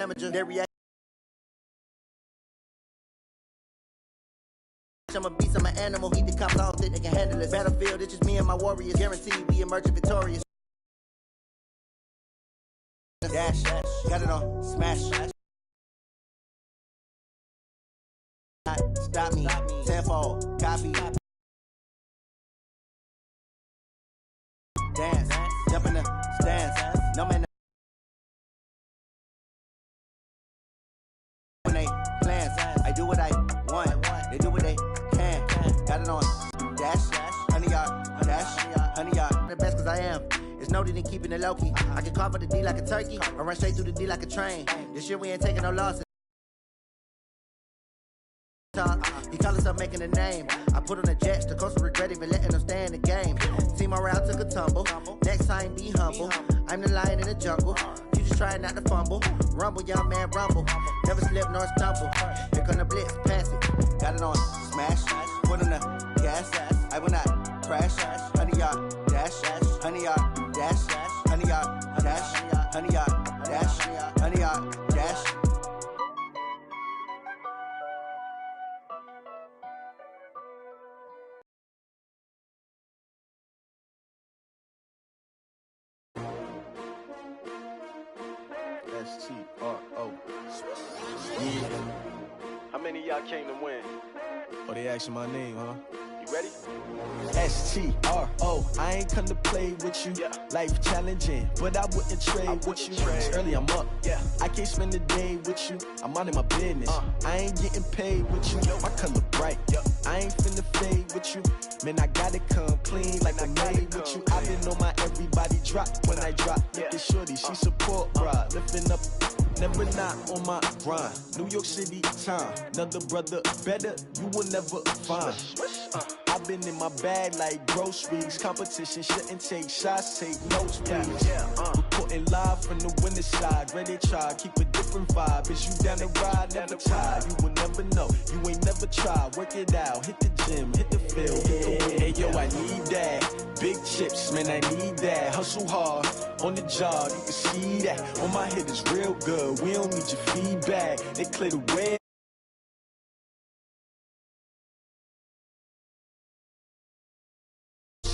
amateur. Their reaction. I'm a beast, I'm an animal. Eat the cops, I don't think they can handle it. Battlefield, it's just me and my warriors. Guaranteed we emerge victorious. Dash, got it on, smash. Stop me, tenfold, copy. Dance, jump in the stands. No man. When they plans, I do what I want. They do what they can. Got it on, dash, 100 yard, dash, 100 yard. The best cause I am. It's noted in keeping it low key. I can carve up the D like a turkey, or run straight through the D like a train. This year we ain't taking no losses. He call himself making a name. I put on the Jets, the coach will regret even letting them stay in the game. See my route took a tumble. Next time be humble. I'm the lion in the jungle. You just trying not to fumble. Rumble, young man, rumble. Never slip nor stumble. Here come the blitz, pass it. Got it on, smash. Put on the gas. I will not crash. 100 yard dash, 100 yard dash, 100 yard dash, 100 yard dash, 100 yard dash. S-T-R-O. Yeah. How many of y'all came to win? Oh, they asking my name, huh? You ready? S-T-R-O. I ain't come to play with you. Yeah. Life challenging, but I wouldn't trade with you. It's early, I'm up. Yeah. I can't spend the day with you. I'm out in my business. I ain't getting paid with you. My color bright. I ain't finna fade with you. Man, I gotta come clean like I'm made with you. I've been on my everybody drop when I drop. Look at shorty, she support, bruh. Lifting up, never not on my grind. New York City time, another brother better, you will never find. I've been in my bag like groceries. Competition shouldn't take shots, take notes, please. Reporting live from the winning side. Ready to try, keep a different vibe. Is you down the ride, never tired. You will never know, you ain't never tried. Work it out, hit the gym, hit the field. Hey, yo, I need that. Big chips, man, I need that. Hustle hard, on the job, you can see that. On my head is real good, we don't need your feedback. They clear the way.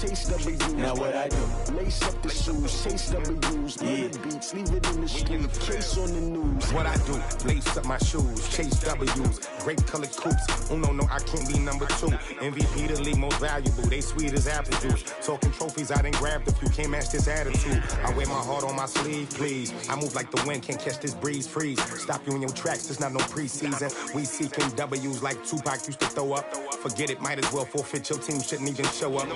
Chase W's. Now what I do? Lace up the shoes, chase W's. Yeah. The beats, leave it in the street. Case on the news. What I do? Lace up my shoes, chase W's. Grape colored coops. Oh no, I can't be number 2. MVP the league most valuable. They sweet as apple juice. Talking trophies, I didn't grab the few. Can't match this attitude. I wear my heart on my sleeve, please. I move like the wind, can't catch this breeze. Freeze. Stop you in your tracks. There's not no preseason. We seeking W's like Tupac used to throw up. Forget it, might as well forfeit. Your team shouldn't even show up.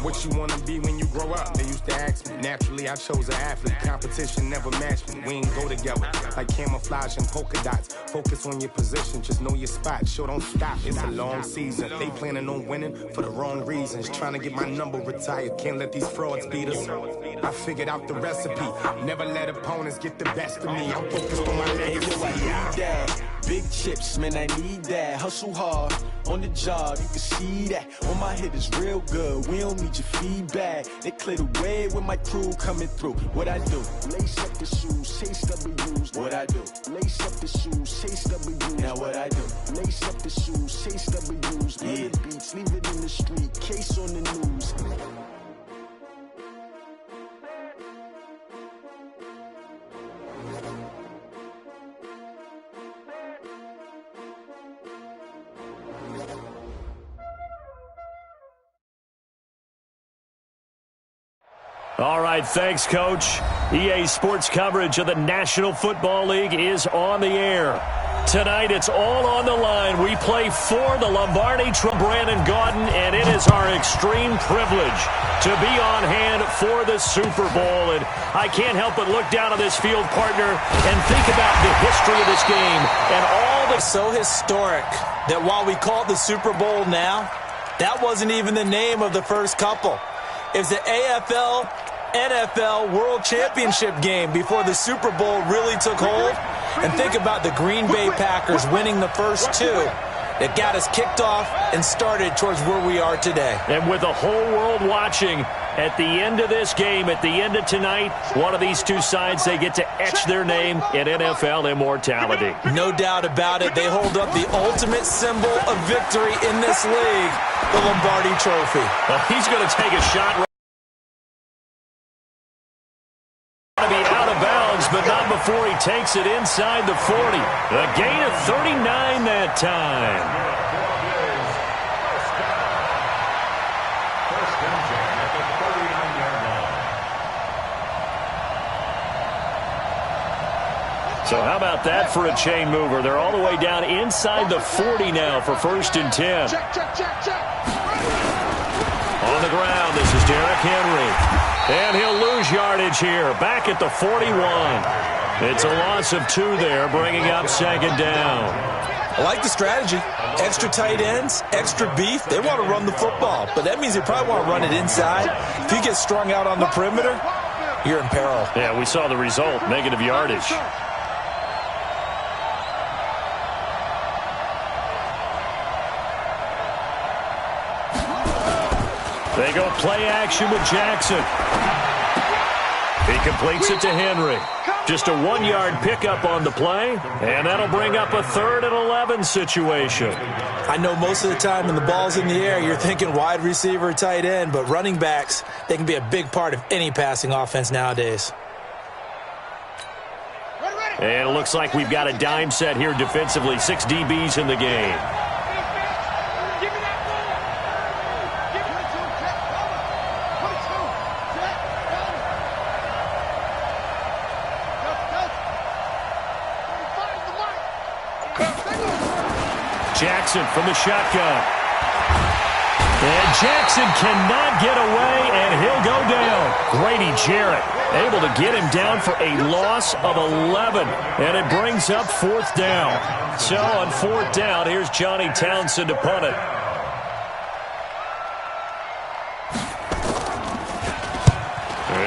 What you wanna be when you grow up? They used to ask me. Naturally, I chose an athlete. Competition never matched me. We ain't go together like camouflage and polka dots. Focus on your position, just know your spot. Show don't stop. It's a long season. They planning on winning for the wrong reasons. Trying to get my number retired. Can't let these frauds beat us. I figured out the recipe. Never let opponents get the best of me. I'm focused on my legacy. I need that. Big chips, man, I need that. Hustle hard, on the job, you can see that. On my head is real good, we don't need your feedback. They clear the way with my crew coming through. What I do? Lace up the shoes, chase W's. What I do? Lace up the shoes, chase W's. Now what I do? Lace up the shoes, chase W's. Yeah. The beats, leave it in the street, case on the news. All right, thanks, Coach. EA Sports coverage of the National Football League is on the air. Tonight, it's all on the line. We play for the Lombardi, Brandon Gaudin, and it is our extreme privilege to be on hand for the Super Bowl. And I can't help but look down on this field, partner, and think about the history of this game and all the... So historic that while we call it the Super Bowl now, that wasn't even the name of the first couple. It was the AFL NFL World Championship game before the Super Bowl really took hold. And think about the Green Bay Packers winning the first two that got us kicked off and started towards where we are today. And with the whole world watching, at the end of this game, at the end of tonight, one of these two sides, they get to etch their name in NFL immortality. No doubt about it. They hold up the ultimate symbol of victory in this league, the Lombardi Trophy. Well, he's going to take a shot. To be out of bounds, but not before he takes it inside the 40. A gain of 39 that time. So how about that for a chain mover? They're all the way down inside the 40 now for 1st and 10. On the ground, this is Derrick Henry. And he'll lose yardage here, back at the 41. It's a loss of 2 there, bringing up 2nd down. I like the strategy. Extra tight ends, extra beef. They want to run the football, but that means they probably want to run it inside. If you get strung out on the perimeter, you're in peril. Yeah, we saw the result, negative yardage. They go play action with Jackson. He completes it to Henry. Just a 1-yard pickup on the play, and that'll bring up a 3rd and 11 situation. I know most of the time when the ball's in the air, you're thinking wide receiver, tight end, but running backs, they can be a big part of any passing offense nowadays. And it looks like we've got a dime set here defensively. 6 DBs in the game. Jackson from the shotgun. And Jackson cannot get away, and he'll go down. Grady Jarrett able to get him down for a loss of 11, and it brings up 4th down. So on 4th down, here's Johnny Townsend to punt it.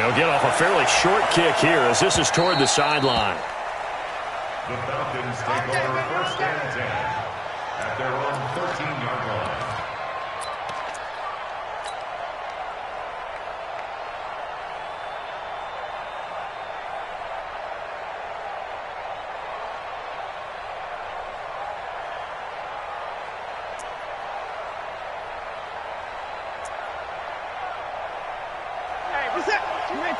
He'll get off a fairly short kick here as this is toward the sideline. The Falcons take over 1st and 10 at their own 13-yard line. Hey, what's up? You ready?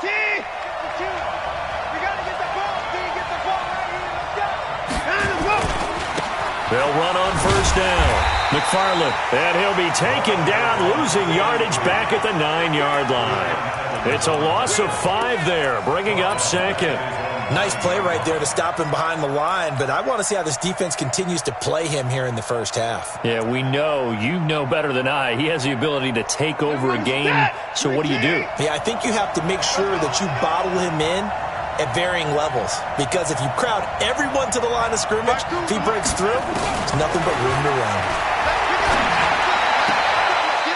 We got to get the ball. Get the ball right here. Let's go. They'll run on 1st down. McFarland, and he'll be taken down, losing yardage back at the 9-yard line. It's a loss of 5 there, bringing up 2nd. Nice play right there to stop him behind the line, but I want to see how this defense continues to play him here in the 1st half. Yeah, we know. You know better than I. He has the ability to take over a game, so what do? Yeah, I think you have to make sure that you bottle him in at varying levels, because if you crowd everyone to the line of scrimmage, if he breaks through, there's nothing but room to run.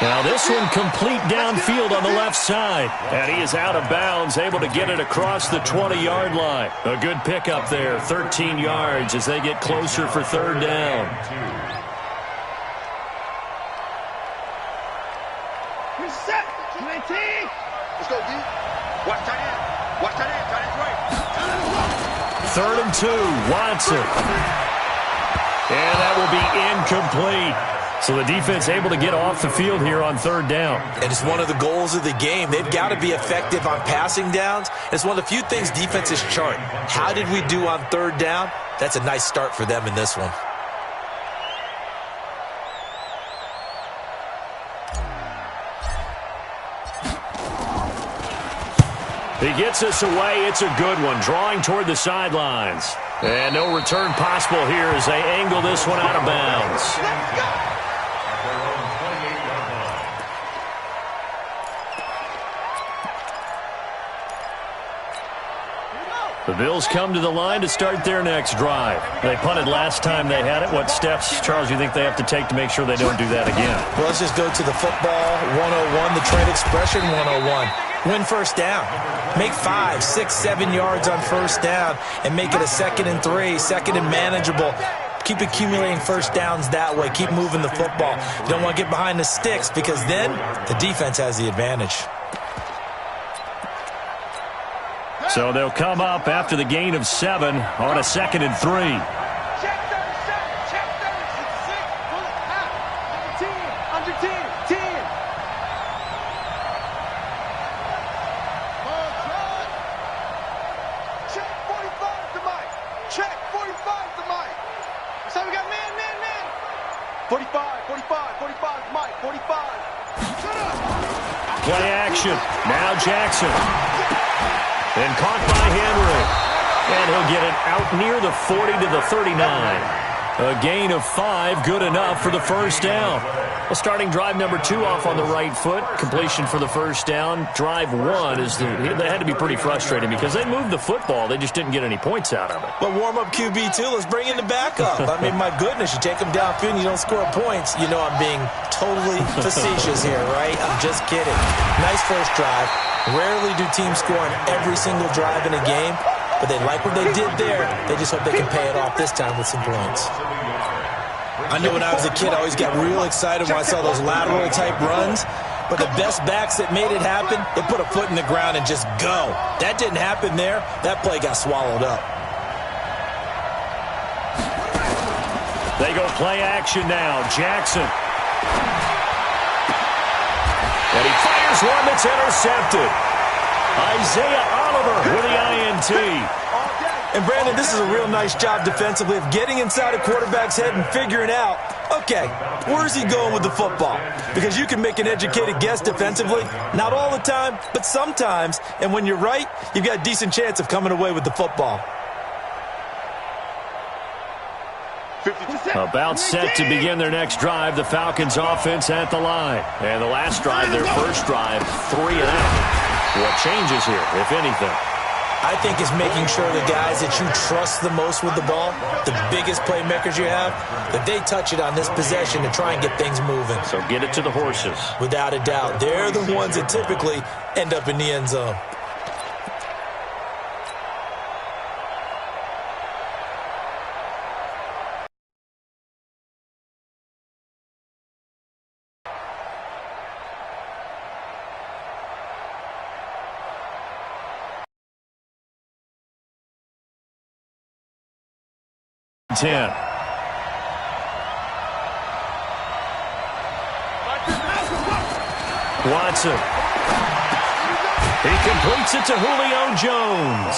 Now this one complete downfield on the left side, and he is out of bounds, able to get it across the 20-yard line. A good pickup there, 13 yards as they get closer for 3rd down. We're set. 19. Let's go, D. Watch tight end. Watch tight end. Tight end's right. 3rd and 2, Watson. And that will be incomplete. So the defense able to get off the field here on 3rd down. And it's one of the goals of the game. They've got to be effective on passing downs. It's one of the few things defenses chart. How did we do on 3rd down? That's a nice start for them in this one. He gets us away. It's a good one, drawing toward the sidelines. And no return possible here as they angle this one out of bounds. The Bills come to the line to start their next drive. They punted last time they had it. What steps, Charles, you think they have to take to make sure they don't do that again? Well, let's just go to the football 101, the trade expression 101. Win 1st down. Make 5, 6, 7 yards on 1st down and make it a 2nd and 3, 2nd and manageable. Keep accumulating 1st downs that way. Keep moving the football. You don't want to get behind the sticks because then the defense has the advantage. So they'll come up after the gain of 7 on a 2nd and 3. Check 37. Check 36. Pull it out. Under 10. Under 10. 10. Check 45 to Mike. Check 45 to Mike. So we got man. 45, 45, 45 Mike. 45. Shut up. Play action. Now Jackson. And caught by Henry. And he'll get it out near the 40 to the 39. A gain of 5, good enough for the first down. Well, starting drive number 2 off on the right foot. Completion for the first down. Drive 1 they had to be pretty frustrating because they moved the football. They just didn't get any points out of it. But warm-up QB, too. Let's bring in the backup. I mean, my goodness, you take them downfield and you don't score points. You know I'm being totally facetious here, right? I'm just kidding. Nice first drive. Rarely do teams score on every single drive in a game. But they like what they did there. They just hope they can pay it off this time with some points. I know when I was a kid, I always got real excited when I saw those lateral-type runs. But the best backs that made it happen, they put a foot in the ground and just go. That didn't happen there. That play got swallowed up. They go play action now. Jackson. And he fires one that's intercepted. Isaiah Oliver with the INT. And, Brandon, this is a real nice job defensively of getting inside a quarterback's head and figuring out, okay, where's he going with the football? Because you can make an educated guess defensively, not all the time, but sometimes. And when you're right, you've got a decent chance of coming away with the football. About set to begin their next drive, the Falcons offense at the line. And the last drive, their first drive, 3 and out. What changes here, if anything? I think it's making sure the guys that you trust the most with the ball, the biggest playmakers you have, that they touch it on this possession to try and get things moving. So get it to the horses. Without a doubt. They're the ones that typically end up in the end zone. Watson. He completes it to Julio Jones.